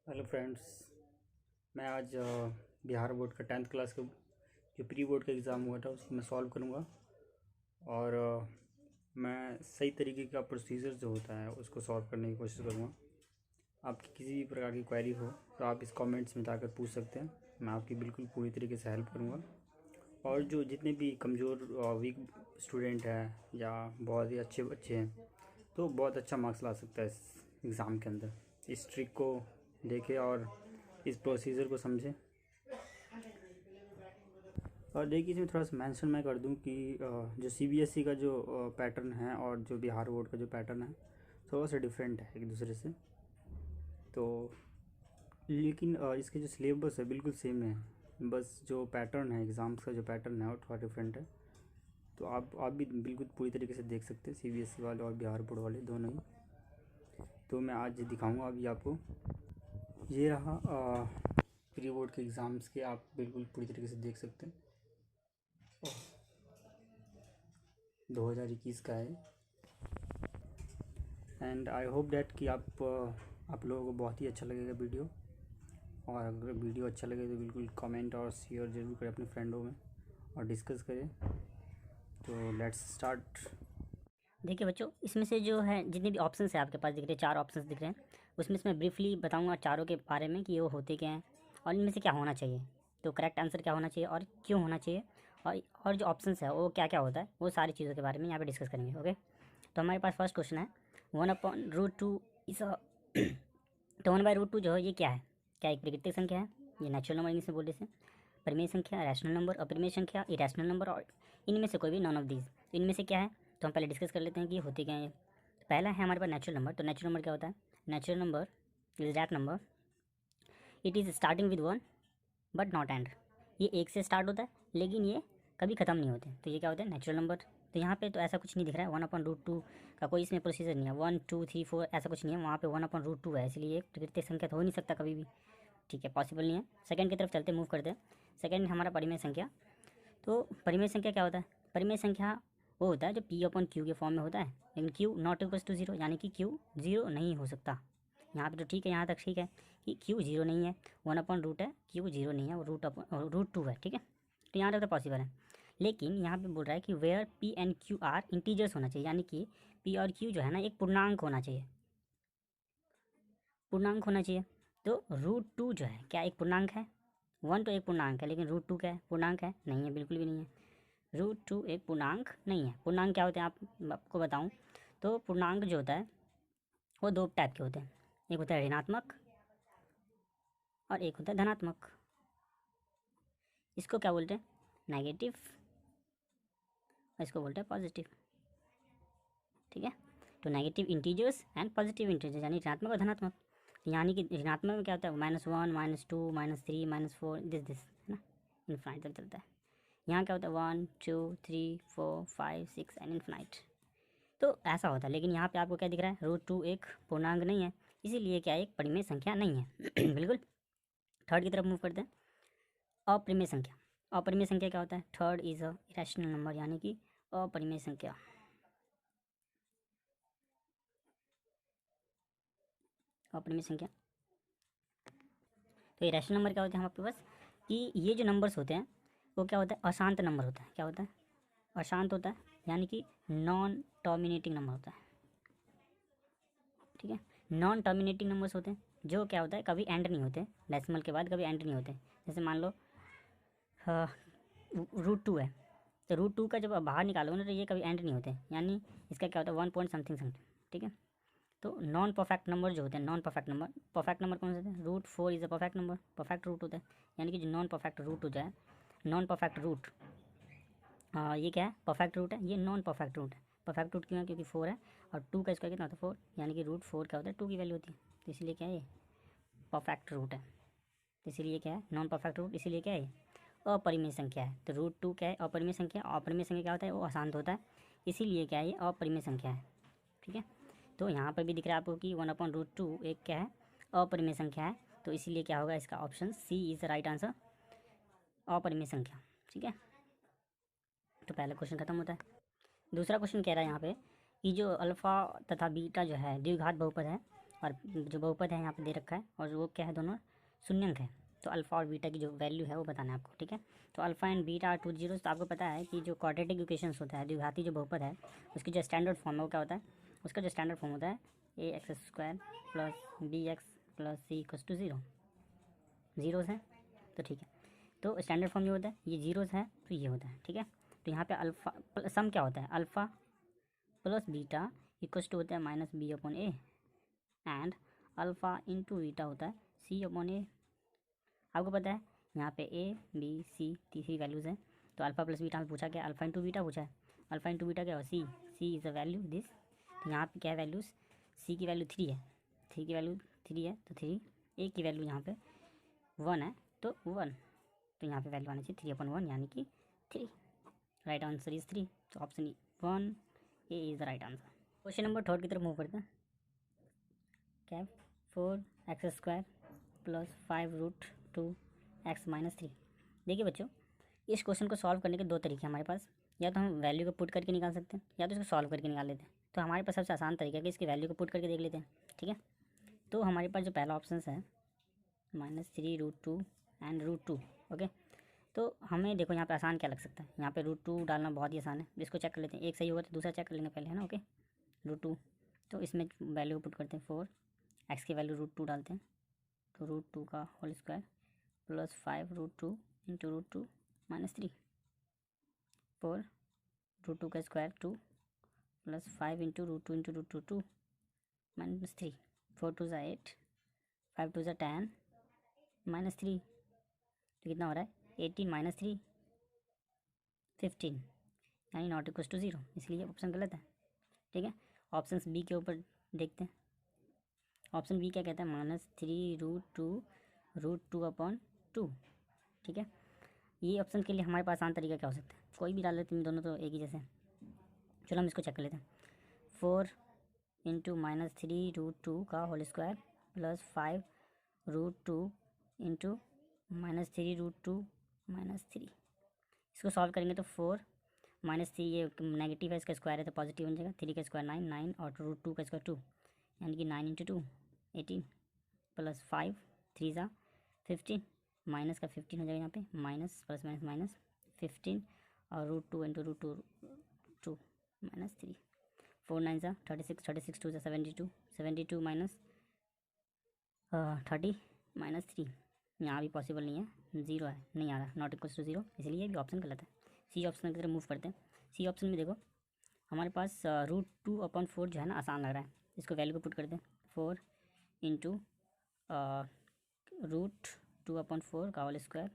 Hello friends. मैं आज Bihar board का 10th क्लास का जो प्री बोर्ड का एग्ज़ाम हुआ था उसको मैं सॉल्व करूँगा। और मैं सही तरीके का प्रोसीजर जो होता है उसको सॉल्व करने की कोशिश करूँगा। आपकी किसी भी प्रकार की क्वेरी हो तो आप इस कमेंट्स में जाकर पूछ सकते हैं। मैं आपकी बिल्कुल पूरी तरीके से हेल्प करूँगा। और जो जितने भी कमज़ोर वीक स्टूडेंट हैं या बहुत ही अच्छे बच्चे हैं तो बहुत अच्छा मार्क्स ला सकता है इस एग्ज़ाम के अंदर। इस ट्रिक को देखें और इस प्रोसीजर को समझें। और देखिए इसमें थोड़ा सा मेंशन मैं कर दूं कि जो सीबीएसई का जो पैटर्न है और जो बिहार बोर्ड का जो पैटर्न है थोड़ा सा डिफरेंट है एक दूसरे से। तो लेकिन इसके जो सिलेबस है बिल्कुल सेम है, बस जो पैटर्न है एग्ज़ाम्स का जो पैटर्न है वो थोड़ा डिफरेंट है। तो आप भी बिल्कुल पूरी तरीके से देख सकते हैं, सीबीएसई वाले और बिहार बोर्ड वाले दोनों ही। तो मैं आज दिखाऊंगा अभी आपको। ये रहा प्री बोर्ड के एग्ज़ाम्स के, आप बिल्कुल पूरी तरीके से देख सकते हैं। 2021 का है। एंड आई होप डैट कि आप लोगों को बहुत ही अच्छा लगेगा वीडियो। और अगर वीडियो अच्छा लगे तो बिल्कुल कमेंट और शेयर ज़रूर करें अपने फ्रेंडों में और डिस्कस करें। तो लेट्स स्टार्ट। देखिए बच्चों, इसमें से जो है जितने भी ऑप्शंस हैं आपके पास दिख रहे हैं, 4 ऑप्शंस दिख रहे हैं। उसमें से मैं ब्रीफली बताऊंगा चारों के बारे में कि वो होते क्या हैं और इनमें से क्या होना चाहिए। तो करेक्ट आंसर क्या होना चाहिए और क्यों होना चाहिए, और जो ऑप्शंस है वो क्या क्या होता है, वो सारी चीज़ों के बारे में यहाँ पे डिस्कस करेंगे। ओके, तो हमारे पास फर्स्ट क्वेश्चन है 1/√2 इस तो 1/√2 जो है ये क्या है? क्या एक प्राकृतिक संख्या है? ये नेचुरल नंबर इंग्लिश में बोलने से परिमेय संख्या, रैशनल नंबर, अपरिमेय संख्या, इरेशनल नंबर, और इनमें से कोई भी नॉन ऑफ दीज। तो इनमें से क्या है, तो हम पहले डिस्कस कर लेते हैं कि होते क्या है ये। पहला है हमारे पास नेचुरल नंबर। तो नेचुरल नंबर क्या होता है? Natural number is that number it is starting with 1 but not and. ये एक से स्टार्ट होता है लेकिन ये कभी ख़त्म नहीं होते, तो ये क्या होता है? Natural number. तो यहाँ पे तो ऐसा कुछ नहीं दिख रहा है 1/√2 का कोई इसमें प्रोसीजर नहीं है, 1 2 3 4 ऐसा कुछ नहीं है। वहाँ पे 1/√2 है, इसलिए एक प्राकृतिक संख्या तो हो नहीं सकता कभी भी। ठीक है, पॉसिबल नहीं है। सेकंड की तरफ चलते मूव करते हैं। सेकंड हमारा परिमेय संख्या। तो परिमेय संख्या क्या होता है? परिमेय संख्या वो होता है जो P/Q के फॉर्म में होता है, लेकिन Q नॉट इक्वल्स टू 0, यानी कि Q 0 नहीं हो सकता। यहाँ पे तो ठीक है, यहाँ तक ठीक है कि Q 0 नहीं है, 1/√2 है, Q 0 नहीं है, वो √2 है। ठीक है, तो यहाँ तक तो पॉसिबल है। लेकिन यहाँ पे बोल रहा है कि where P and Q are integers होना चाहिए, यानी कि P और Q जो है ना एक पूर्णांक होना चाहिए, पूर्णांक होना चाहिए। तो √2 जो है क्या एक पूर्णांक है? 1 तो एक पूर्णांक है, लेकिन √2 क्या है? पूर्णांक है? नहीं है, बिल्कुल भी नहीं है। √2 एक पूर्णांक नहीं है। पूर्णांक क्या होते हैं आपको बताऊं तो पूर्णांक जो होता है वो दो टाइप के होते हैं, एक होता है ऋणात्मक और एक होता है धनात्मक। इसको क्या बोलते हैं? नेगेटिव, और इसको बोलते हैं पॉजिटिव। ठीक है, तो negative integers and positive integers, यानी ऋणात्मक और धनात्मक। यानी कि ऋणात्मक में क्या होता है? -1 -2 -3 -4 दिस है ना, इन्फाइनाइट तक चलता है। यहाँ क्या होता है? 1 2 3 4 5 6 एंड इन्फाइनाइट। तो ऐसा होता है, लेकिन यहाँ पे आपको क्या दिख रहा है? √2 एक पूर्णांक नहीं है, इसीलिए क्या एक परिमेय संख्या नहीं है। बिल्कुल। थर्ड की तरफ मूव करते हैं। अपरिमेय संख्या। अपरिमेय संख्या क्या होता है? Third is a irrational number, यानी कि अपरिमेय संख्या। अपरिमेय संख्या। तो इरेशनल नंबर क्या होते हैं आपके पास कि ये जो नंबर्स होते हैं वो क्या होता है? अशांत नंबर होता है। क्या होता है? अशांत होता है, यानी कि नॉन टर्मिनेटिंग नंबर होता है। ठीक है, नॉन टर्मिनेटिंग नंबर्स होते हैं जो क्या होता है कभी एंड नहीं होते, डेसिमल के बाद कभी एंड नहीं होते। जैसे मान लो √2 है, तो √2 का जब आप बाहर निकालोगे ना तो ये कभी एंड नहीं होते, यानी इसका क्या होता है 1 पॉइंट समथिंग समथिंग। ठीक है, तो नॉन परफेक्ट नंबर जो होते हैं, non perfect number, perfect number कौन से होते हैं? √4 is a perfect number, perfect root होता है। यानी कि जो नॉन परफेक्ट रूट होता है, नॉन परफेक्ट रूट, ये क्या है? परफेक्ट रूट है, ये नॉन परफेक्ट रूट है। परफेक्ट रूट क्यों है? क्योंकि 4 है और 2 का स्क्वायर कितना होता है? 4, यानी कि √4 क्या होता है? 2 की वैल्यू होती है, तो इसीलिए क्या है ये परफेक्ट रूट है। तो इसीलिए क्या है? नॉन परफेक्ट रूट, इसीलिए क्या है ये अपरिमेय संख्या है। तो √2 क्या है? अपरिमेय संख्या। अपरिमेय संख्या क्या होता है? वो अशांत होता है, इसीलिए क्या है ये अपरिमेय संख्या है। ठीक है, तो यहाँ पर भी दिख रहा है आपको कि 1/√2 एक क्या है? अपरिमेय संख्या है, तो इसीलिए क्या होगा? इसका option C is the right answer, अपरिमेय संख्या। ठीक है, तो पहला क्वेश्चन खत्म होता है। दूसरा क्वेश्चन कह रहा है यहाँ पे कि जो अल्फ़ा तथा बीटा जो है द्विघात बहुपद है और जो बहुपद है यहाँ पे दे रखा है और वो क्या है, दोनों शून्यंक है। तो अल्फ़ा और बीटा की जो वैल्यू है वो बताना है आपको, ठीक है। तो alpha and beta are two zeros. तो आपको पता है कि जो क्वाड्रेटिक इक्वेशंस होता है, द्विघाती जो बहुपद है, उसकी जो स्टैंडर्ड फॉर्म है वो क्या होता है, उसका जो स्टैंडर्ड फॉर्म होता है A X square plus B X plus C equals to zero. Zeros है तो ठीक है। तो स्टैंडर्ड फॉर्म ये होता है, ये जीरोस है तो ये होता है, ठीक है। तो यहाँ पे अल्फ़ा सम क्या होता है, alpha plus beta equals to होता है minus B upon A, and alpha into beta होता है सी अपॉन ए। आपको पता है यहाँ पे ए बी सी तीसरी वैल्यूज़ हैं। तो अल्फ़ा प्लस बीटा में पूछा क्या, अल्फ़ा इंटू बीटा पूछा है। अल्फ़ा इंटू बीटा क्या हो, सी इज़ द वैल्यू दिस। तो यहाँ पे क्या है वैल्यूज़, सी की वैल्यू 3 है, थ्री की वैल्यू 3 है तो 3, ए की वैल्यू यहाँ पे 1 है तो 1। तो यहाँ पे वैल्यू आनी चाहिए 3/1 यानी कि 3। Right answer is 3। तो option 1 A is the right answer. Question number 3 की तरफ मूव करते हैं। क्या 4x² प्लस 5√2x-3। देखिए बच्चों, इस क्वेश्चन को सॉल्व करने के दो तरीके हैं हमारे पास। या तो हम वैल्यू को पुट करके निकाल सकते हैं, या तो इसको सॉल्व करके निकाल लेते हैं। तो हमारे पास सबसे आसान तरीका है कि इसकी वैल्यू को पुट करके देख लेते हैं, ठीक है। तो हमारे पास जो पहला ऑप्शन है -3√2 एंड √2, ओके। तो हमें देखो यहाँ पे आसान क्या लग सकता है, यहाँ पे √2 डालना बहुत ही आसान है। इसको चेक कर लेते हैं, एक सही होगा तो दूसरा चेक कर लेना पहले, है ना, ओके। √2, तो इसमें वैल्यू को पुट करते हैं 4, एक्स की वैल्यू √2 डालते हैं तो √2 का होल स्क्वायर प्लस 5√2 इंटू √2 -3, 4 √2 का स्क्वायर 2 प्लस 5 इंटू √2 इंटू √2 2 -3, 4 2 ज़ा 8, 5 2 ज़ा 10 -3। तो कितना हो रहा है 18 - 3 15, यानी नॉट इक्वल टू 0, इसलिए ऑप्शन गलत है, ठीक है। ऑप्शन बी के ऊपर देखते हैं। ऑप्शन बी क्या कहता है, -3√2 ठीक है। ये ऑप्शन के लिए हमारे पास आसान तरीका क्या हो सकता है, कोई भी डाल लेते हैं, दोनों तो एक ही जैसे हैं। चलो हम इसको चेक कर लेते हैं। 4 इंटू -3√2 का होल स्क्वायर प्लस 5√2 इंटू -3√2 -3। इसको सॉल्व करेंगे तो 4 -3, ये नेगेटिव है, इसका स्क्वायर है तो पॉजिटिव बन जाएगा। 3 का स्क्वायर 9, 9 और √2 का स्क्वायर 2, यानी कि 9 × 2 18 प्लस 5 3 ज़ा 15, माइनस का 15 हो जाएगा यहाँ पे, माइनस प्लस माइनस माइनस 15 और √2 इंटू √2 2 -3, 4 9 ज़ा 36, 36 2 ज़ा 72, 72 माइनस 30 -3। यहाँ भी पॉसिबल नहीं है, 0 है, नहीं आ रहा, नॉट इक्वल टू 0, इसलिए भी ऑप्शन गलत है। सी ऑप्शन की तरफ मूव करते हैं। सी ऑप्शन में देखो हमारे पास √2/4 जो है ना आसान लग रहा है, इसको वैल्यू को पुट करते हैं। 4 इंटू √2/4 का होल स्क्वायर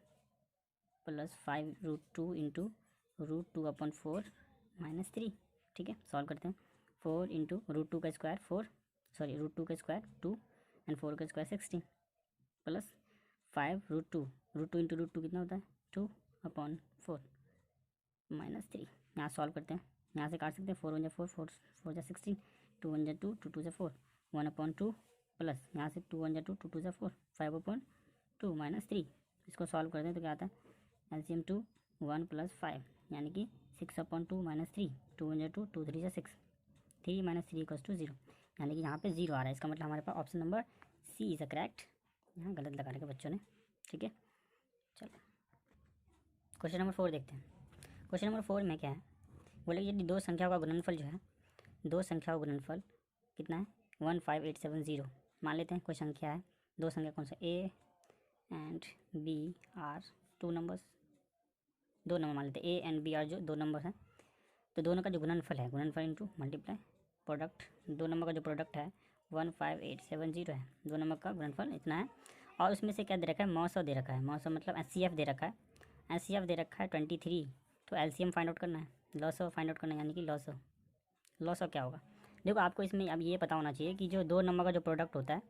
प्लस 5√2 इंटू √2/4 -3, ठीक है। सॉल्व करते हैं। 4 इंटू √2 का स्क्वायर 4, सॉरी √2 का स्क्वायर 2 एंड 4 का स्क्वायर 16 प्लस 5√2, √2 इंटू √2 कितना होता है 2/4 -3। यहाँ सॉल्व करते हैं, यहाँ से काट सकते हैं, 4 1 4, 4 4 16, 2 1 2, 2 2 4, 1/2 प्लस यहाँ से 2 1 2, 2 2 4, 5/2 -3। इसको सॉल्व करते हैं तो क्या आता है एलसीएम 2 1 प्लस 5, यानी कि 6/2 -3, 2 1 2, 2 3 6, 3 - 3 = 0, यानी कि यहाँ पे 0 आ रहा है। इसका मतलब हमारे पास option number C is a correct. यहाँ गलत लगा रखे बच्चों ने, ठीक है। चलो क्वेश्चन नंबर 4 देखते हैं। क्वेश्चन नंबर 4 में क्या है, बोले यदि दो संख्याओं का गुणनफल जो है, दो संख्याओं का गुणनफल कितना है 15870। मान लेते हैं कोई संख्या है, दो संख्या कौन सा A and B are two numbers, दो नंबर मान लेते हैं ए एंड बी आर जो दो नंबर हैं। तो दोनों का जो गुणनफल है, गुणनफल इंटू मल्टीप्लाई प्रोडक्ट, दो नंबर का जो प्रोडक्ट है 15870 है, दो नंबर का गुणनफल इतना है। और उसमें से क्या दे रखा है, मौसौ दे रखा है, मौसौ मतलब एचसीएफ दे रखा है, एचसीएफ दे रखा है 23। तो एलसीएम फाइंड आउट करना है, लॉसो फाइंड आउट करना है, यानी कि लॉसो क्या होगा। देखो आपको इसमें अब ये पता होना चाहिए कि जो दो नंबर का जो प्रोडक्ट होता है,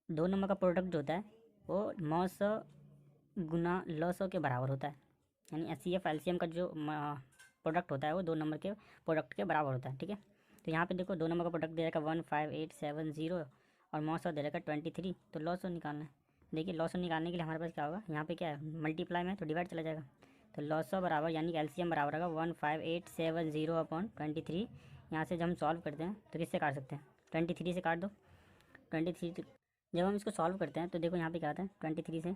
दो नंबर का प्रोडक्ट जो होता है वो 900 गुना लॉसो के बराबर होता है, यानी एचसीएफ एलसीएम का जो प्रोडक्ट होता है वो दो नंबर के प्रोडक्ट के बराबर होता है, ठीक है। तो यहाँ पे देखो दो नंबर का प्रोडक्ट दे रखा है 15870 और मौसौ दे रखा है 23। तो लॉसो निकालना है। देखिए लॉसो निकालने के लिए हमारे पास क्या होगा, यहाँ पे क्या है मल्टीप्लाई में तो डिवाइड चला जाएगा। तो लॉसो बराबर यानी कि एलसीएम बराबर होगा 15870/23। यहाँ से जब हम सॉल्व करते हैं तो किससे काट सकते हैं, 23 से काट दो, 23 जब हम इसको सॉल्व करते हैं तो देखो यहाँ पे क्या आता है, 23 से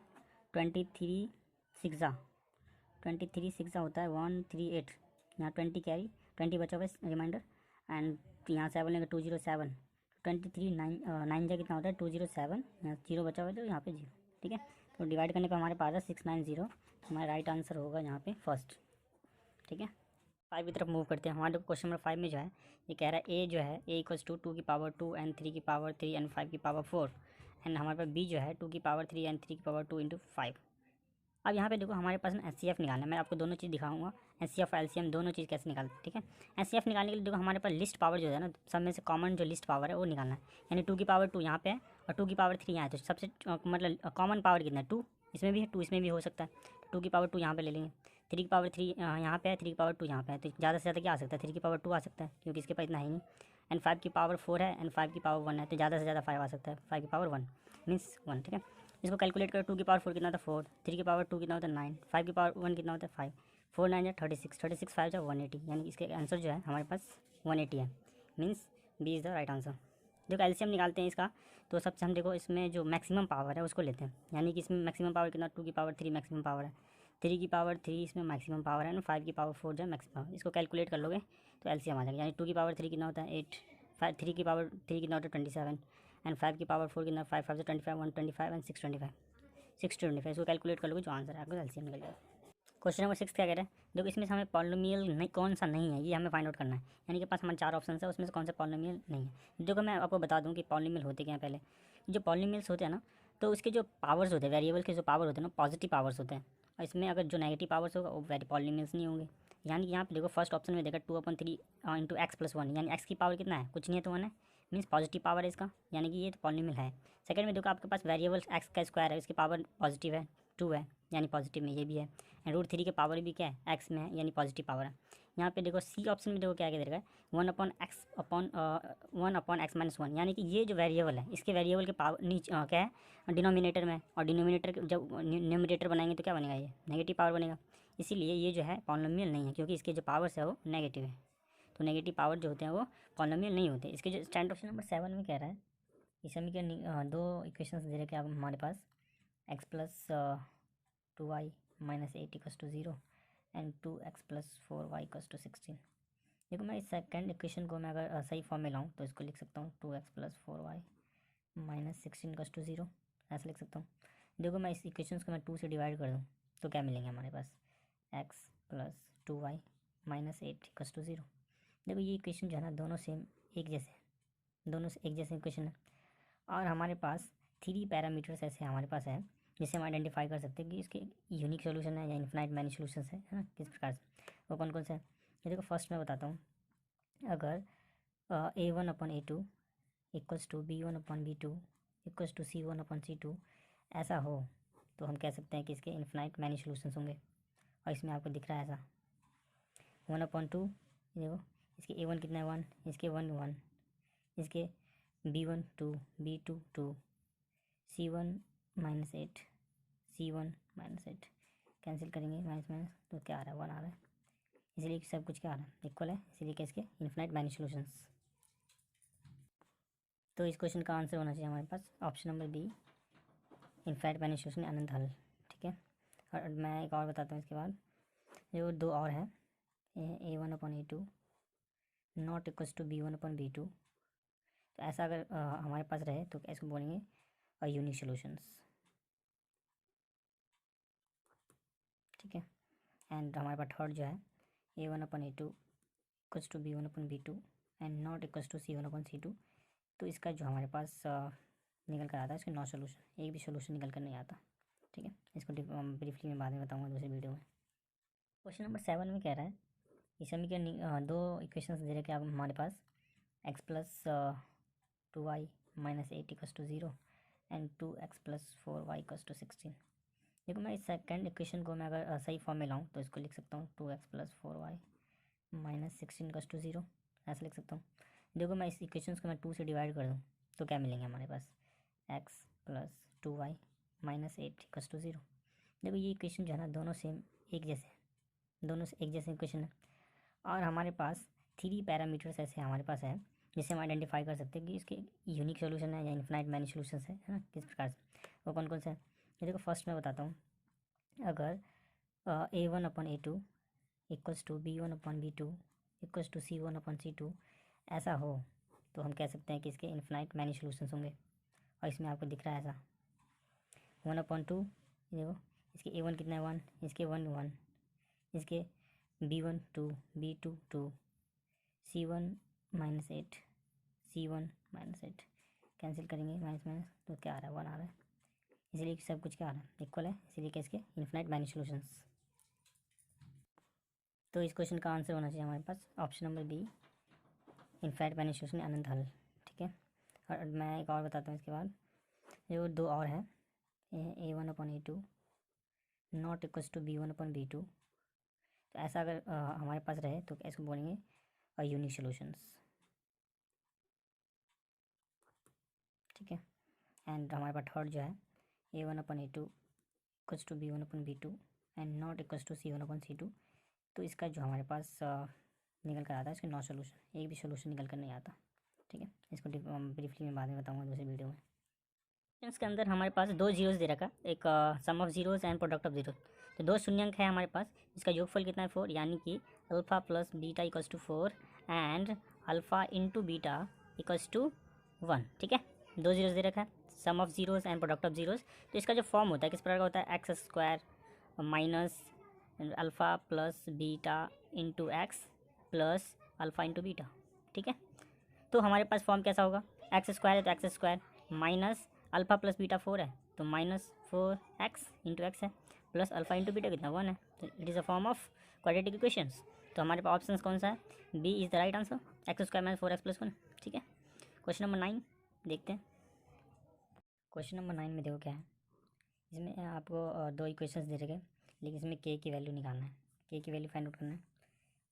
23 सिक्सा 23 सिक्सा होता है 138, यहाँ 20 कैरी 20 बचा हुआ रिमाइंडर, एंड यहाँ 7 लेंगे 207, 23 9 जा कितना होता है 207, यहाँ 0 बचा हुआ है तो यहाँ पे 0, ठीक है। तो डिवाइड करने पर हमारे पास है 690, हमारा राइट आंसर होगा यहाँ पे फर्स्ट, ठीक है। 5 की तरफ मूव करते हैं। हमारे क्वेश्चन नंबर 5 में जो है ये कह रहा है ए जो है ए इक्वल्स टू 2 की पावर 2 एंड 3 की पावर 3 एंड 5 की पावर 4, एंड हमारे पास बी जो है 2 की पावर 3 एंड 3 की पावर 2 इंटू 5। अब यहाँ पे देखो हमारे पास ना SCF निकालना है, मैं आपको दोनों चीज़ दिखाऊंगा, SCF LCM दोनों चीज़ कैसे निकालते हैं, ठीक है। SCF निकालने के लिए देखो हमारे पास लिस्ट पावर जो है ना, सब में से कॉमन जो लिस्ट पावर है वो निकालना है, यानी 2 की पावर 2 यहाँ पे है और 2 की पावर 3 यहाँ है, तो सबसे मतलब कॉमन पावर कितना है 2, इसमें भी है 2 इसमें भी हो सकता है, 2 की पावर 2 यहाँ पे ले लेंगे, 3 की पावर 3 यहाँ पे है, 3 की पावर 2 यहाँ पे है, तो ज़्यादा से ज़्यादा क्या आ सकता है 3 की पावर 2 आ सकता है, क्योंकि इसके पास इतना है नहीं, एंड 5 की पावर 4 है एंड 5 की पावर 1 है, तो ज़्यादा से ज़्यादा 5 आ सकता है, 5 की पावर 1 मीन्स 1, ठीक है। इसको कैलकुलेट करो, 2 की पावर 4 कितना होता है 4, 3 की पावर 2 कितना होता है 9, 5 की पावर 1 कितना होता है 5, 4 9 या 36, 36 5 या 180, यानी इसके आंसर जो है हमारे पास 180 है, means B is the right answer. देखो एलसीएम निकालते हैं इसका, तो सबसे हम देखो इसमें जो मैक्सिमम पावर है उसको लेते हैं, यानी कि इसमें मैक्सिमम पावर कितना 2 की पावर 3 मैक्सिमम पावर है, 3 की पावर 3 इसमें मैक्सिमम पावर है, ना 5 की पावर 4 जो है मैक्सिमम पावर, इसको कैलकुलेट कर लोगे तो एलसीएम आ जाएगा, यानी 2 की पावर 3 कितना होता है 8, 3 की पावर 3 कितना होता है 27, एंड 5 की पावर 4 कितना 5 5 से 25 125 एंड 625 इसको कैलकुलेट कर लोगे जो आंसर है आपका एलसीएम निकल जाएगा। क्वेश्चन नंबर 6 क्या कह रहा है, देखो इसमें से हमें पॉलिनोमियल नहीं कौन सा नहीं है ये हमें फाइंड आउट करना है, यानी कि पास हमारे 4 ऑप्शन है उसमें से कौन सा पॉलिनोमियल नहीं है। देखो मैं आपको बता दूं कि पॉलिनोमियल होते क्या हैं। पहले जो पॉलिनोमियल्स होते हैं ना, तो उसके जो पावर्स होते हैं वेरिएबल के जो पावर होते हैं ना पॉजिटिव पावर्स होते हैं, और इसमें अगर जो नेगेटिव पावर्स होगा वो पॉलिनोमियल्स नहीं होंगे। यानी कि यहाँ पे देखो फर्स्ट ऑप्शन में देखा 2/3 इंटू एक्स प्लस 1, यानी एक्स की पावर कितना है कुछ नहीं है तो 1 है, मीन्स पॉजिटिव पावर है इसका, यानी कि ये तो पॉलिनोमियल है। सेकंड में देखो आपके पास वेरिएबल एक्स का स्क्वायर है, इसकी पावर पॉजिटिव है 2 है, यानी पॉजिटिव में ये भी है, एंड √3 के पावर भी क्या है एक्स में है, यानी पॉजिटिव पावर है। यहाँ पे देखो सी ऑप्शन में देखो क्या क्या दे रखा है 1/x-1, यानी कि ये जो वेरिएबल है इसके वेरिएबल के पावर नीचे क्या है डिनोमिनेटर में, और डिनोमिनेटर जब न्यूमरेटर बनाएंगे तो क्या बनेगा ये नेगेटिव पावर बनेगा, इसीलिए ये जो है पॉलिनोमियल नहीं है, क्योंकि इसके जो पावर्स है वो नेगेटिव है, तो नेगेटिव पावर जो होते हैं वो पॉलिनोमियल नहीं होते। इसके जो स्टैंडर्ड ऑप्शन नंबर 7 में कह रहा है, इस समीकरण दो इक्वेशंस दे रखे हैं आप हमारे पास, x plus 2y minus 8 equals to 0 and 2x plus 4y equals to 16। देखो मैं इस सेकंड इक्वेशन को मैं अगर सही फॉर्म में लाऊं तो इसको लिख सकता हूँ 2x plus 4y minus 16 equals to 0, ऐसा लिख सकता हूँ। देखो मैं इस इक्वेशन को मैं 2 से डिवाइड कर दूँ तो क्या मिलेंगे हमारे पास x plus 2y minus 8 equals to 0। देखो ये इक्वेशन जो है ना दोनों सेम एक जैसे हैं, दोनों एक जैसे इक्वेशन है, और हमारे पास 3 पैरामीटर्स ऐसे हमारे पास है जिससे हम आइडेंटिफाई कर सकते हैं कि इसके यूनिक सोल्यूशन है या इन्फिनाइट मैनी सोल्यूशन है ना, किस प्रकार से वो कौन कौन से हैं। ये देखो फर्स्ट मैं बताता हूँ, अगर A1/A2 equals to B1/B2 equals to C1/C2 ऐसा हो तो हम कह सकते हैं कि इसके इन्फिनाइट मैनी सोल्यूशन होंगे, और इसमें आपको दिख रहा है ऐसा 1/2, देखो इसके A1 कितना है 1, इसके 1 1, इसके B1 2 B2 2 C1 minus 8 C1 minus 8 cancel करेंगे माइनस माइनस तो क्या आ रहा है 1 आ रहा है, इसलिए सब कुछ क्या आ रहा है इक्वल है, इसीलिए क्या इसके इन्फिनाइट मैनी सोल्यूशंस। तो इस क्वेश्चन का आंसर होना चाहिए हमारे पास option number B infinite many solution अनंत हल, ठीक है। और मैं एक और बताता हूँ इसके बाद, जो दो और है A1/A2 not equals to B1/B2, तो ऐसा अगर हमारे पास रहे तो इसको बोलेंगे यूनिक सोल्यूशंस, ठीक है। एंड हमारे पास थर्ड जो है A1/A2 equals to B1/B2 and not equals to C1/C2, तो इसका जो हमारे पास निकल कर आता है इसके 9 सोल्यूशन, एक भी सोल्यूशन निकल कर नहीं आता, ठीक है। इसको ब्रीफली मैं बाद में बताऊँगा दूसरी वीडियो में। क्वेश्चन नंबर 7 में कह रहा है, इस समीकरण दो इक्वेशंस दे रखे हैं हमारे पास x plus 2y minus 8 equals to 0 and 2x plus 4y equals to 16। देखो मैं इस सेकंड इक्वेशन को मैं अगर सही फॉर्म में लाऊं तो इसको लिख सकता हूँ 2x plus 4y minus 16 equals to 0, ऐसा लिख सकता हूँ। देखो मैं इस इक्वेशन को मैं 2 से डिवाइड कर दूँ तो क्या मिलेंगे हमारे पास x plus 2y minus 8 equals to 0। देखो ये इक्वेशन जो है ना दोनों सेम एक जैसे हैं, दोनों एक जैसे इक्वेशन है, और हमारे पास 3 पैरामीटर्स ऐसे हमारे पास है जिससे हम आइडेंटिफाई कर सकते हैं कि इसके यूनिक सोल्यूशन है या इन्फिनाइट मैनी सोल्यूशन है ना, किस प्रकार से, वो कौन कौन से हैं। ये देखो फर्स्ट मैं बताता हूँ, अगर A1/A2 equals to B1/B2 equals to C1/C2 ऐसा हो तो हम कह सकते हैं कि इसके इन्फिनाइट मैनी सोल्यूशंस होंगे। और इसमें आपको दिख रहा है ऐसा 1/2, देखो इसके A1 कितना है 1, इसके 1 इसके B1 2, B2 2, C1 -8, C1 -8 cancel करेंगे, माइनस माइनस तो क्या आ रहा है 1 आ रहा है, इसलिए सब कुछ क्या आ रहा है इक्वल है, इसीलिए क्या इसके इन्फिनाइट मैनी सोल्यूशंस। तो इस क्वेश्चन का आंसर होना चाहिए हमारे पास option number B, infinite many solution अनंत हल। ठीक है, और मैं एक और बताता हूँ इसके बाद, जो दो और है A1/A2 not equals to B1/B2, तो ऐसा अगर हमारे पास रहे तो इसको बोलेंगे यूनिक सोल्यूशंस। ठीक है, एंड हमारे पास थर्ड जो है A1/A2 equals to B1/B2 and not equals to C1/C2, तो इसका जो हमारे पास निकल कर आता है इसके 9 सोल्यूशन, एक भी सोल्यूशन निकल कर नहीं आता। ठीक है, इसको ब्रीफली मैं बाद में बताऊंगा दूसरी वीडियो में। इसके अंदर हमारे पास दो जीरोस दे रखा, एक sum of zeros and product of zeros, तो दो शून्यंक है हमारे पास, इसका योगफल कितना है 4, यानी कि alpha plus beta equals to 4 and alpha into beta equals to 1। ठीक है, दो जीरोस दे रखा है, sum of zeros and product of zeros, तो इसका जो फॉर्म होता है किस प्रकार का होता है, x square minus alpha plus beta into x plus alpha into beta. ठीक है, तो हमारे पास फॉर्म कैसा होगा, एक्स स्क्वायर है तो x square minus alpha plus beta 4 है तो -4x इंटू एक्स है, प्लस अल्फ़ा इंटू बीटा कितना 1 है, तो it is a form of quadratic equations. तो हमारे पास ऑप्शन कौन सा है, B is the right answer, x square minus 4x plus 1। ठीक है, क्वेश्चन नंबर 9 देखते हैं। क्वेश्चन नंबर 9 में देखो क्या है, इसमें आपको दो इक्वेशंस दे रखे, लेकिन इसमें के की वैल्यू निकालना है, के की वैल्यू फाइंड आउट करना है।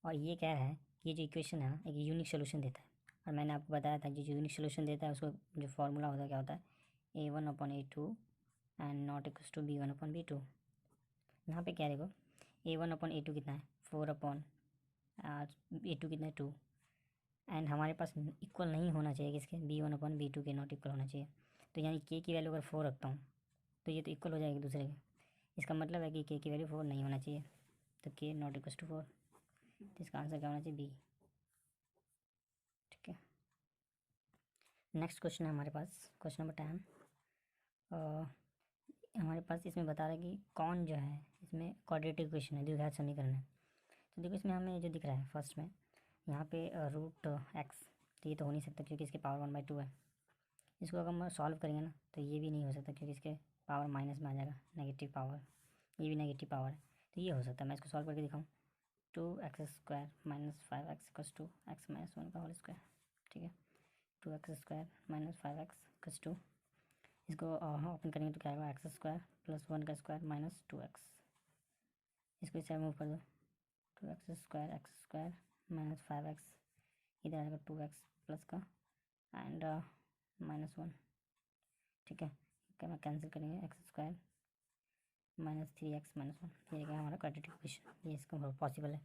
और ये क्या है, ये जो इक्वेशन है ना एक यूनिक सोल्यूशन देता है, और मैंने आपको बताया था जो यूनिक सोल्यूशन देता है उसको जो फॉर्मूला होता है क्या होता है, A1/A2 and not equals to B1/B2। यहाँ पे क्या देखो A1/A2 कितना है 4/A2 कितना है 2, एंड हमारे पास इक्वल नहीं होना चाहिए किसके, B1/B2 के नॉट इक्वल होना चाहिए। तो यानी के की वैल्यू अगर 4 रखता हूँ तो ये तो इक्वल हो जाएगी दूसरे के, इसका मतलब है कि के की वैल्यू 4 नहीं होना चाहिए, तो के नॉट इक्वल्स टू 4, तो इसका आंसर क्या होना चाहिए बी। ठीक है, नेक्स्ट क्वेश्चन है हमारे पास क्वेश्चन नंबर 10। हमारे पास इसमें बता रहा है कि कौन जो है इसमें क्वाड्रेटिक इक्वेशन है, द्विघात समीकरण है। तो देखो इसमें हमें जो दिख रहा है फर्स्ट में यहाँ पे रूट एक्स, तो ये तो हो नहीं सकता क्योंकि इसके पावर 1/2 है। इसको अगर हम सॉल्व करेंगे ना तो ये भी नहीं हो सकता क्योंकि इसके पावर माइनस में आ जाएगा, नेगेटिव पावर, ये भी नेगेटिव पावर है, तो ये हो सकता है। मैं इसको सॉल्व करके दिखाऊँ, 2x² minus 5x equals to x minus 1 का होल स्क्वायर। ठीक है, 2x² माइनस 5x 2, इसको ओपन करेंगे तो क्या आएगा, x² प्लस 1 का स्क्वायर माइनस 2x, इसको इस साइड मूव कर दो, 2x² माइनस 5x, इधर आएगा 2x प्लस का एंड -1। ठीक है, क्या मैं कैंसिल करेंगे, x² माइनस 3x माइनस 1, ये क्या हमारा क्वाड्रेटिक इक्वेशन, ये इसका पॉसिबल है।